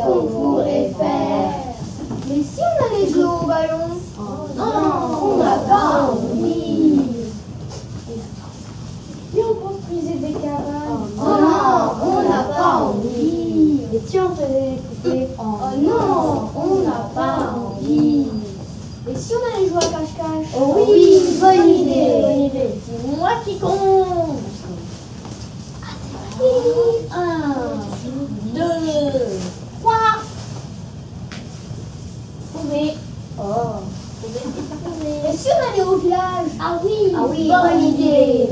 qu'on pourrait faire? Mais si on allait jouer au ballon? Non, on n'a pas envie. Si on construisait des cabanes? Non, on n'a pas envie. Et si on faisait des poupées? Oh non, on n'a pas envie. Et si on allait jouer à cache-cache? Oh oui, bonne idée. Bonne idée. C'est moi qui compte. 1, 2, 3. Poupée. Oh. Poupée. Et si on allait au village? Ah oui, bonne idée.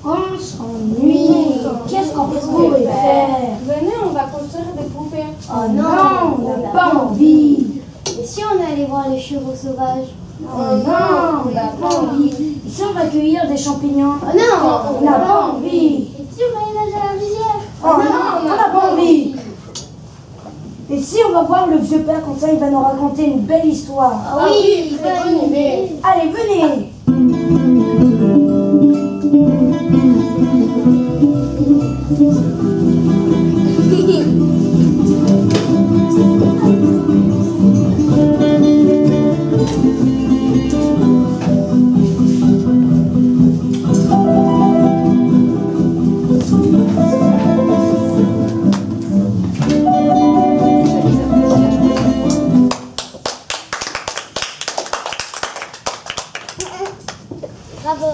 On s'ennuie. Qu'est-ce qu'on pourrait faire? Venez, on va construire des poupées. Oh non, on n'a pas envie. Et si on allait voir les chevaux sauvages? Oh non, on n'a pas envie. Et si on va cueillir des champignons? Oh non, On n'a pas envie. Et si on allait nager à la rivière? Oh non, on n'a pas envie. Et si on va voir le vieux père, comme ça il va nous raconter une belle histoire. Ah oui, bonne idée. Allez, venez. Bravo.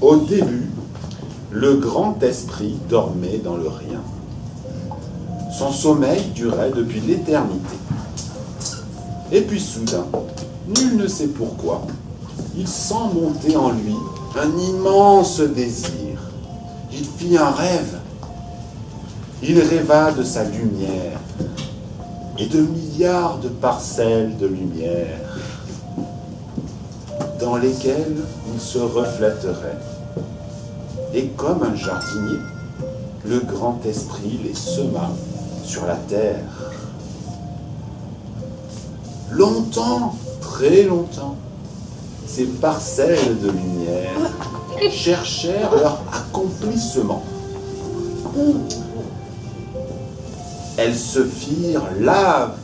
Au début, le grand esprit dormait dans le rien. Son sommeil durait depuis l'éternité. Et puis soudain, nul ne sait pourquoi, il sent monter en lui un immense désir. Il fit un rêve. Il rêva de sa lumière et de milliards de parcelles de lumière dans lesquelles il se reflèterait. Et comme un jardinier, le grand esprit les sema sur la terre. Longtemps, très longtemps, ces parcelles de lumière cherchèrent leur accomplissement. Elles se firent lave.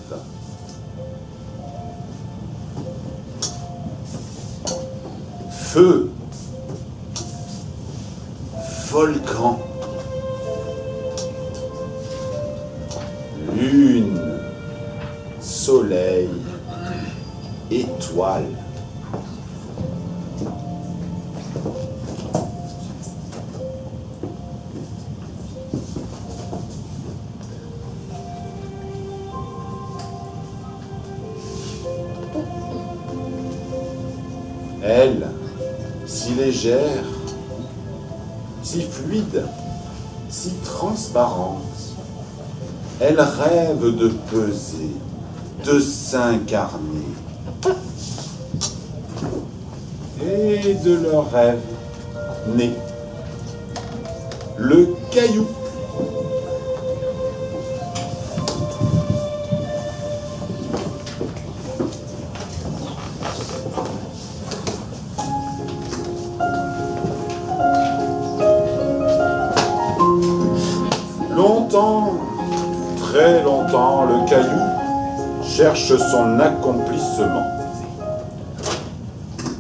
Feu, volcan, lune, soleil, étoile. Elle, si légère, si fluide, si transparente, elle rêve de peser, de s'incarner. Et de leur rêve naît le caillou. longtemps, très longtemps, le caillou cherche son accomplissement.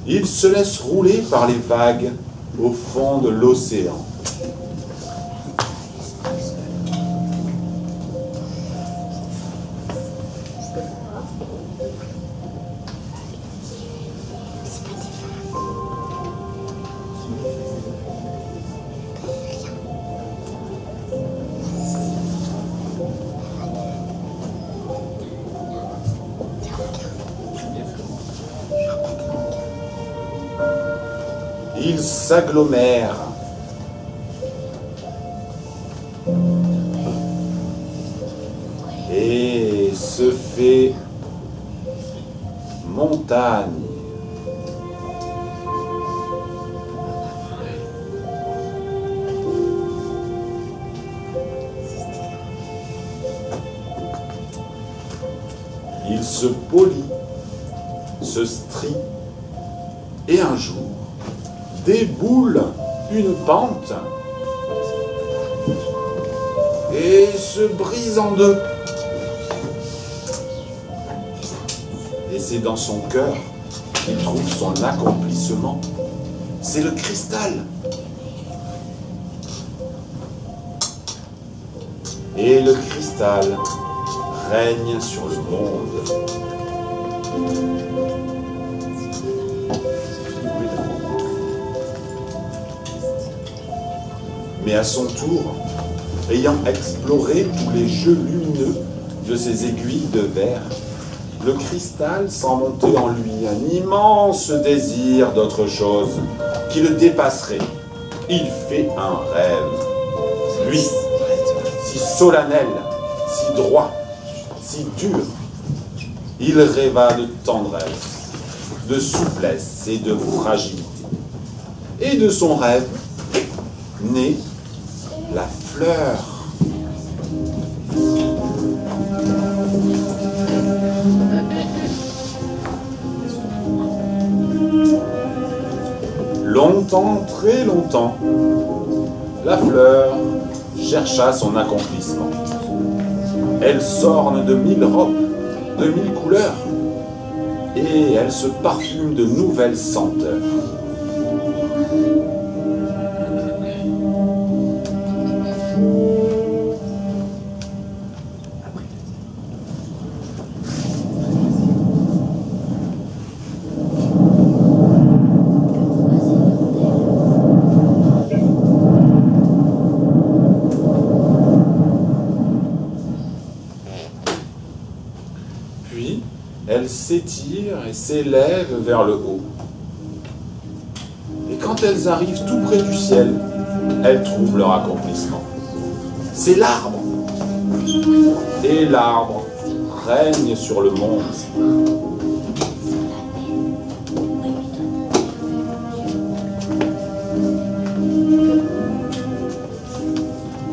Il se laisse rouler par les vagues au fond de l'océan. Il s'agglomère. Et se fait montagne. Il se polit, se strie, et un jour, déboule une pente et se brise en deux. Et c'est dans son cœur qu'il trouve son accomplissement. C'est le cristal. Et le cristal règne sur le monde. Mais à son tour, ayant exploré tous les jeux lumineux de ses aiguilles de verre, le cristal sent monter en lui un immense désir d'autre chose qui le dépasserait. Il fait un rêve. Lui, si solennel, si droit, si dur, il rêva de tendresse, de souplesse et de fragilité. Et de son rêve naît la fleur. Longtemps, très longtemps, la fleur chercha son accomplissement. Elle s'orne de 1000 robes, de 1000 couleurs, et elle se parfume de nouvelles senteurs. Puis, elles s'étirent et s'élèvent vers le haut. Et quand elles arrivent tout près du ciel, elles trouvent leur accomplissement. C'est l'arbre. Et l'arbre règne sur le monde.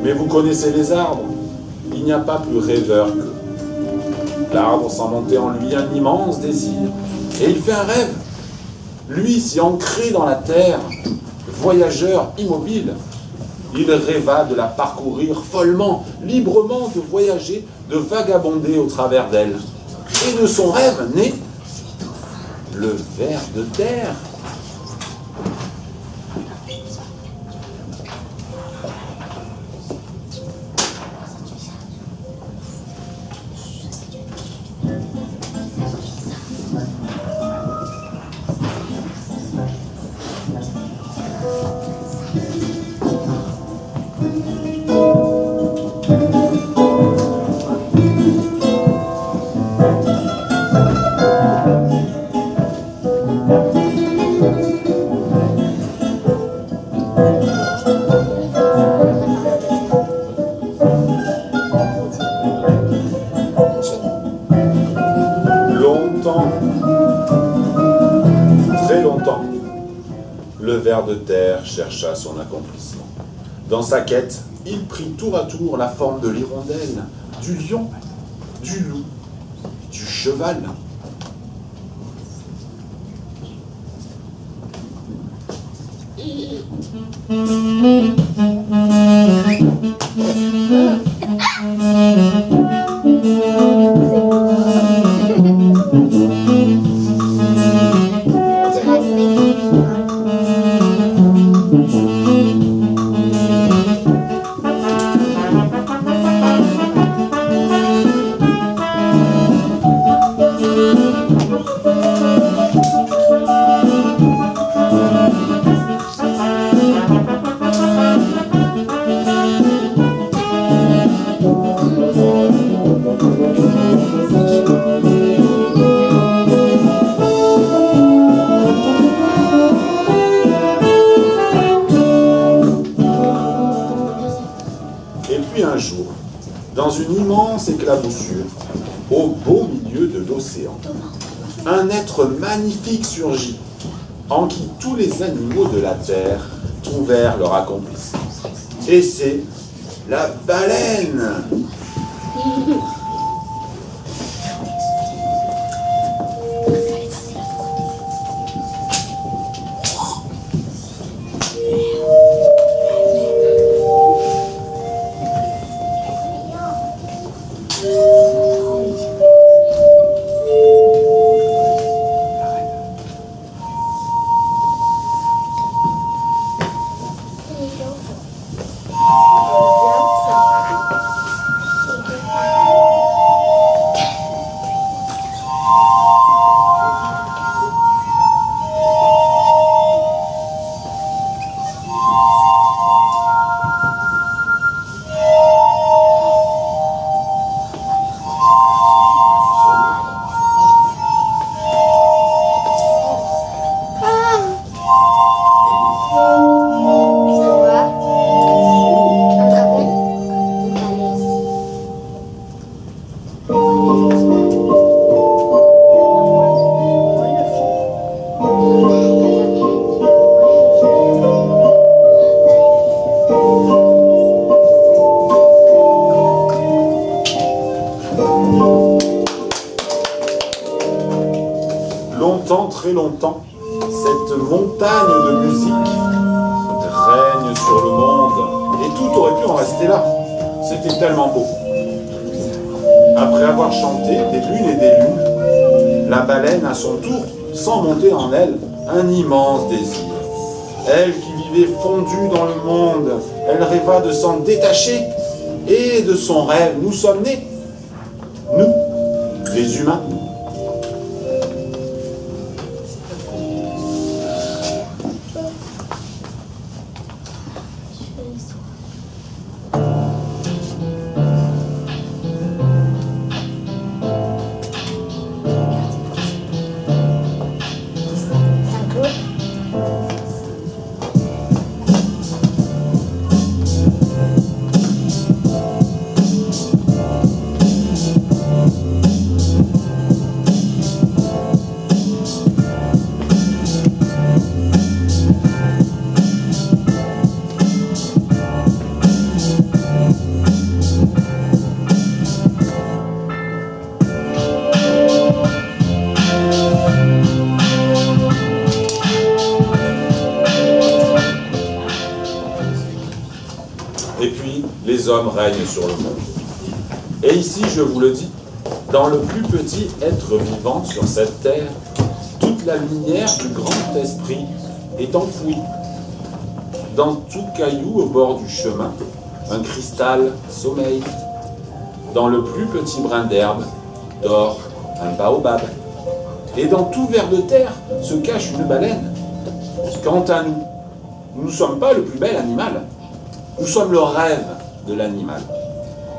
Mais vous connaissez les arbres. Il n'y a pas plus rêveur qu'eux. L'arbre sent monter en lui un immense désir. Et il fait un rêve. Lui, si ancré dans la terre, voyageur immobile, il rêva de la parcourir follement, librement, de voyager, de vagabonder au travers d'elle. Et de son rêve naît le ver de terre. Très longtemps, le ver de terre chercha son accomplissement. Dans sa quête, il prit tour à tour la forme de l'hirondelle, du lion, du loup, du cheval. un jour, dans une immense éclaboussure, au beau milieu de l'océan, un être magnifique surgit, en qui tous les animaux de la terre trouvèrent leur accomplissement. Et c'est la baleine. Très longtemps, cette montagne de musique règne sur le monde et tout aurait pu en rester là. C'était tellement beau. Après avoir chanté des lunes et des lunes, la baleine à son tour sent monter en elle un immense désir. Elle qui vivait fondue dans le monde, elle rêva de s'en détacher et de son rêve, nous sommes nés, nous, les humains. Et puis, les hommes règnent sur le monde. Et ici, je vous le dis, dans le plus petit être vivant sur cette terre, toute la lumière du grand esprit est enfouie. Dans tout caillou au bord du chemin, un cristal sommeille. Dans le plus petit brin d'herbe dort un baobab. Et dans tout ver de terre se cache une baleine. Quant à nous, nous ne sommes pas le plus bel animal. Nous sommes le rêve de l'animal.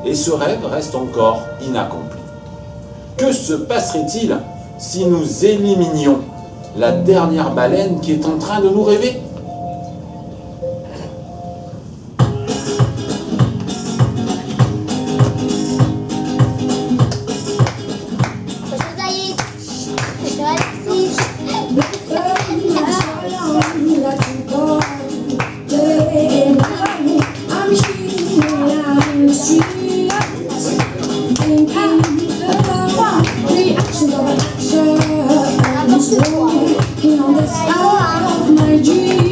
Et ce rêve reste encore inaccompli. Que se passerait-il si nous éliminions la dernière baleine qui est en train de nous rêver ? Reactions of an action, on this hour of my dream.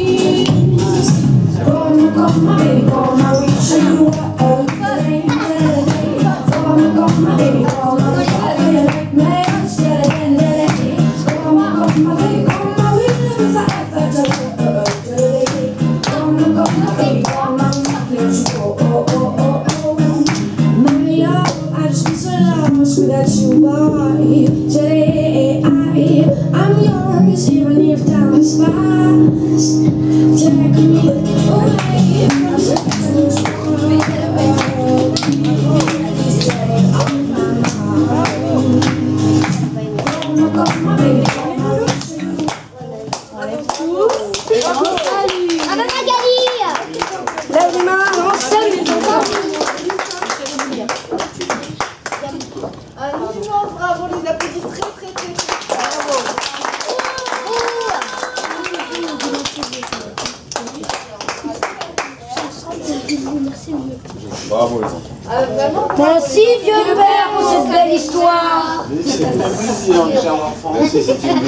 Bravo les enfants. Vraiment, Merci vieux père pour cette belle histoire. C'était plaisir, cher enfant. Merci, c'était une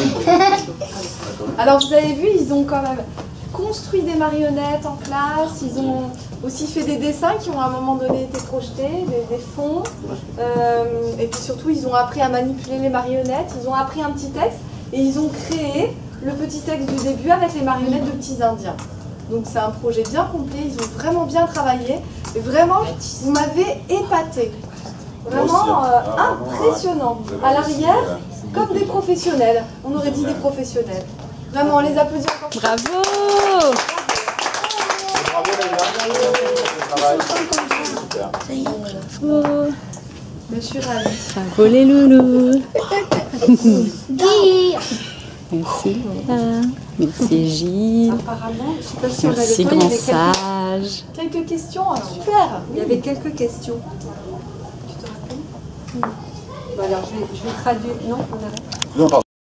alors vous avez vu, ils ont quand même construit des marionnettes en classe, ils ont aussi fait des dessins qui ont à un moment donné été projetés, des fonds, et puis surtout ils ont appris à manipuler les marionnettes, ils ont appris un petit texte et ils ont créé le petit texte du début avec les marionnettes de petits indiens. Donc c'est un projet bien complet, ils ont vraiment bien travaillé et vraiment vous m'avez épaté. Vraiment impressionnant. À l'arrière, comme des professionnels, on aurait dit des professionnels. Vraiment, on les applaudit encore. Bravo! Bravo les gars. Bravo! Je suis ravie. Bravo les loulous! Guy. Merci Léa. Merci Gilles. Apparemment, je ne sais pas si on a Merci le temps, il y grand avait sage. quelques questions. Alors, super. Il y avait quelques questions. Tu te rappelles? Alors, je vais traduire. Non, on arrête. Non, pardon.